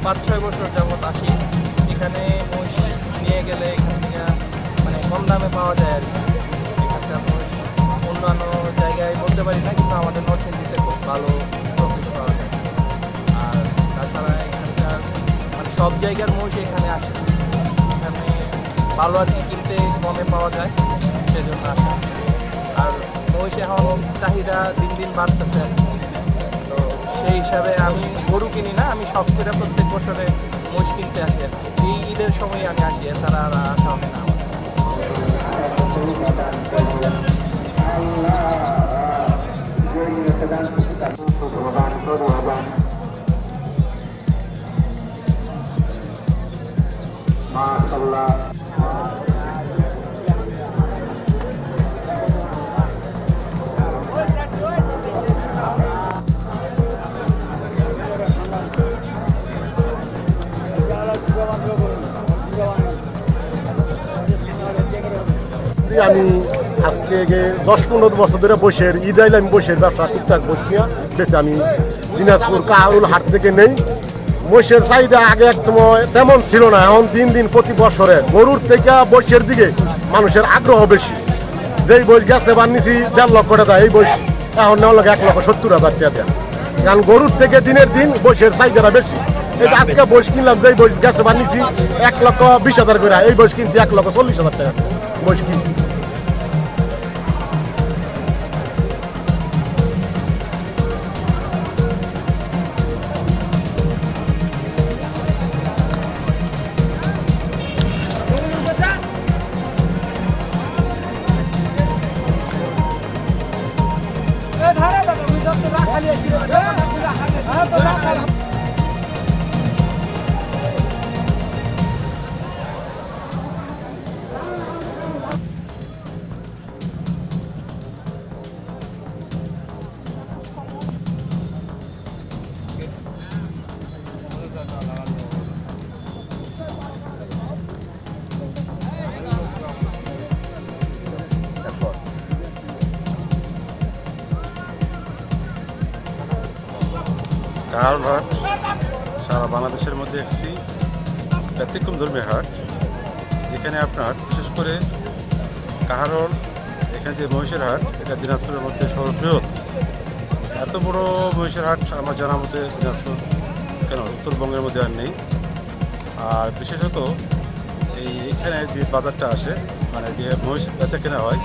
পাঁচ-ছয় বছর যাবত আসি। এখানে মোষ নিয়ে গেলে এখান থেকে মানে কম দামে পাওয়া যায় আর কি। এখানকার মোষ অন্যান্য জায়গায় বলতে পারি না, কিন্তু আমাদের নরসিংদীতে খুব ভালো প্রফিট পাওয়া যায়। আর তাছাড়া এখানকার মানে সব জায়গার মোষ এখানে আসে। এখানে ভালো আর কি কিনতে কমে পাওয়া যায়, সেজন্য আসে। আর মোষ এখন চাহিদা দিন দিন বাড়তেছে। তো সেই হিসাবে আমি গরু কিনি না, আমি সবকিছু প্রত্যেক বছরে মোষ কিনতে আসি আর কি। এই ঈদের সময় আমি আসি, এছাড়া আর আসা হয় না আমার। আমি আজকে 10-15 বছর ধরে বসের ঈদ আইলে আমি বসের ব্যবসা টুকটাক বসিয়া বেঁচে আমি দিনাজপুর কাহারুল হাট থেকে নেই। মোষের চাহিদা আগে এক সময় তেমন ছিল না, এখন দিন দিন প্রতি বছরে গরুর থেকে বসের দিকে মানুষের আগ্রহ বেশি। যেই বই গেছে বানিয়েছি 1.5 লক্ষ টাকা, এই বই এখন নেওয়া লাগে 1,70,000 টাকা দেয়। কারণ গরুর থেকে দিনের দিন বসের চাহিদাটা বেশি। এই আজকে বই কিনলাম, যেই বই গেছে বানিয়েছি 1,20,000 করে, এই বই কিনছি 1,40,000 টাকা বই কিনছি। কাহারুল হাট সারা বাংলাদেশের মধ্যে একটি ব্যতিক্রম ধর্মী হাট, যেখানে আপনার বিশেষ করে কাহারুল এখানে যে মহিষের হাট, এটা দিনাজপুরের মধ্যে সর্ববৃহৎ। এত বড় মহিষের হাট আমার জানার মধ্যে দিনাজপুর কেন উত্তরবঙ্গের মধ্যে আর নেই। আর বিশেষত এইখানে যে বাজারটা আসে, মানে যে মহিষ বেচা কেনা হয়,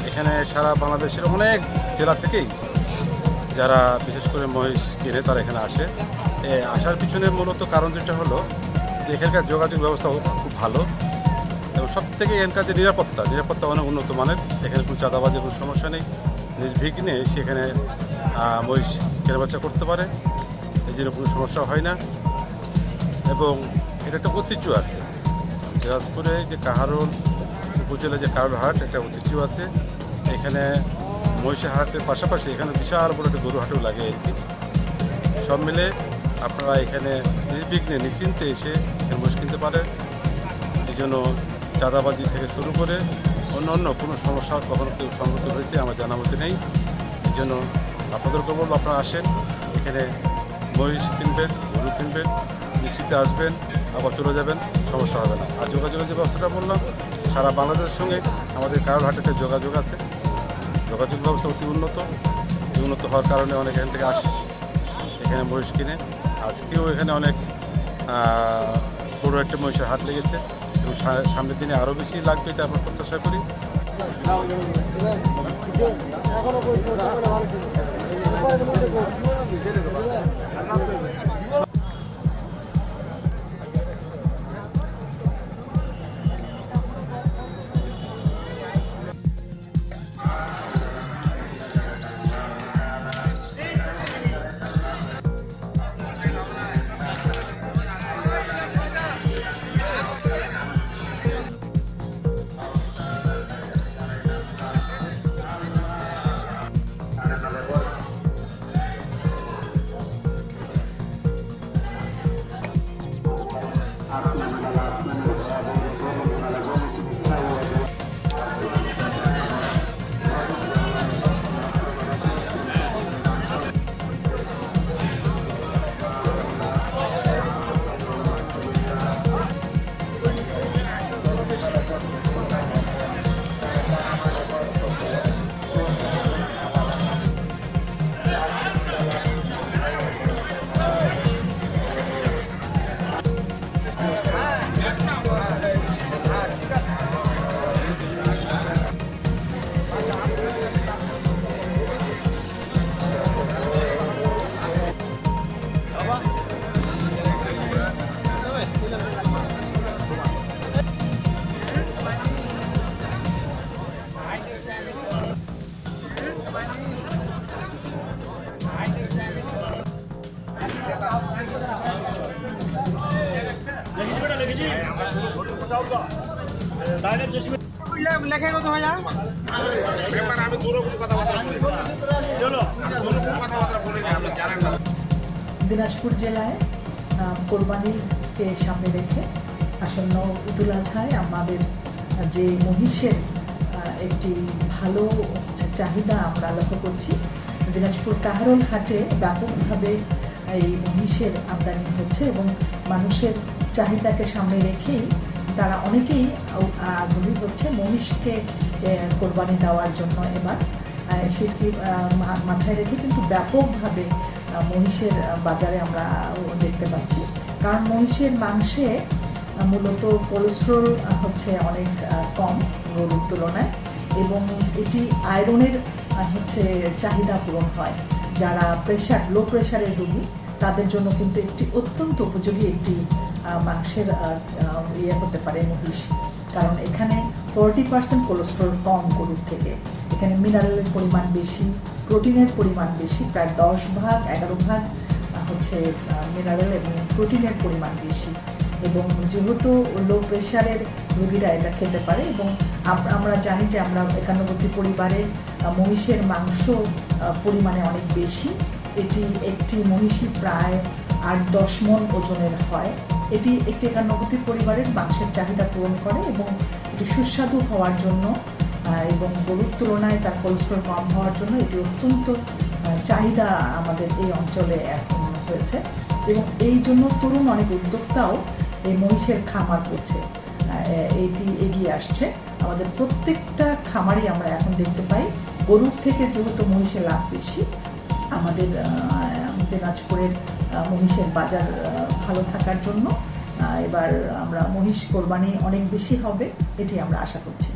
এখানে সারা বাংলাদেশের অনেক জেলা থেকেই যারা বিশেষ করে মহিষ কিনে তারা এখানে আসে। আসার পিছনে মূলত কারণ যেটা হলো যে এখানকার যোগাযোগ ব্যবস্থা খুব ভালো, এবং সব থেকে এখানকার যে নিরাপত্তা অনেক উন্নত মানের। এখানে কোনো চাঁদাবাজির কোনো সমস্যা নেই, নির্বিঘ্নে সেখানে মহিষ কেনাবেচা করতে পারে, এই জন্য কোনো সমস্যা হয় না। এবং এটা একটা ঐতিহ্য আছে দিনাজপুরে, যে কাহারুল উপজেলায় যে কাহারুল হাট, একটা ঐতিহ্য আছে। এখানে মহিষের হাটের পাশাপাশি এখানে বিশাল বড় একটা গরু হাটও লাগে আর কি। সব মিলে আপনারা এখানে নির্বিঘ্নে নিশ্চিন্তে এসে এখানে মহিষ কিনতে পারেন। এই জন্য চাঁদাবাজি থেকে শুরু করে অন্য কোনো সমস্যা কখনো কেউ সম্মুখীন হয়েছে আমার জানা মতে নেই। এই জন্য আপনাদেরকে বলবো আপনারা আসেন, এখানে মহিষ কিনবেন, গরু কিনবেন, নিশ্চিন্তে আসবেন, আবার চলে যাবেন, সমস্যা হবে না। আর যোগাযোগের যে ব্যবস্থাটা বললাম সারা বাংলাদেশের সঙ্গে আমাদের কারোর হাটে একটা যোগাযোগ আছে, যোগাযোগ ব্যবস্থা অতি উন্নত। এই উন্নত হওয়ার কারণে অনেক এখান থেকে আসে, এখানে মহিষ কিনে। আজকেও এখানে অনেক বড় একটা মহিষের হাট লেগেছে এবং সামনের দিনে আরও বেশি লাগবে এটা আমরা প্রত্যাশা করি। দিনাজপুর জেলায় কোরবানিকে সামনে রেখে আসন্ন ঈদুল আজহায় আমাদের যে মহিষের একটি ভালো চাহিদা আমরা লক্ষ্য করছি। দিনাজপুর কাহারোল হাটে ব্যাপকভাবে এই মহিষের আমদানি হচ্ছে এবং মানুষের চাহিদাকে সামনে রেখেই তারা অনেকেই আগ্রহী হচ্ছে মহিষকে কোরবানি দেওয়ার জন্য। এবার সেটি মাথায় রেখে কিন্তু ব্যাপকভাবে মহিষের বাজারে আমরা দেখতে পাচ্ছি, কারণ মহিষের মাংসে মূলত কোলেস্ট্রল হচ্ছে অনেক কম গরুর তুলনায় এবং এটি আয়রনের হচ্ছে চাহিদা পূরণ হয়। যারা লো প্রেশারের রোগী তাদের জন্য কিন্তু একটি অত্যন্ত উপযোগী একটি মাংসের হতে পারে মহিষ, কারণ এখানে 40% কোলেস্ট্রল কম গরুর থেকে। এখানে মিনারেলের পরিমাণ বেশি, প্রোটিনের পরিমাণ বেশি, প্রায় 10-11 ভাগ হচ্ছে মিনারেল এবং প্রোটিনের পরিমাণ বেশি। এবং যেহেতু লো প্রেশারের রোগীরা এটা খেতে পারে এবং আমরা জানি যে আমরা একান্নবর্তী পরিবারে মহিষের মাংস পরিমাণে অনেক বেশি। এটি একটি মহিষই প্রায় 8-10 মণ ওজনের হয়। এটি একটি একান্নবর্তী পরিবারের মাংসের চাহিদা পূরণ করে এবং এটি সুস্বাদু হওয়ার জন্য এবং গরুর তুলনায় তার কোলেস্ট্রল কম হওয়ার জন্য এটি অত্যন্ত চাহিদা আমাদের এই অঞ্চলে এখন হয়েছে এবং এই জন্য তরুণ অনেক উদ্যোক্তাও এই মহিষের খামার করছে, এটি এগিয়ে আসছে। আমাদের প্রত্যেকটা খামারই আমরা এখন দেখতে পাই গরুর থেকে যেহেতু মহিষের লাভ বেশি, আমাদের দিনাজপুরের মহিষের বাজার ভালো থাকার জন্য এবার আমরা মহিষ কোরবানি অনেক বেশি হবে, এটি আমরা আশা করছি।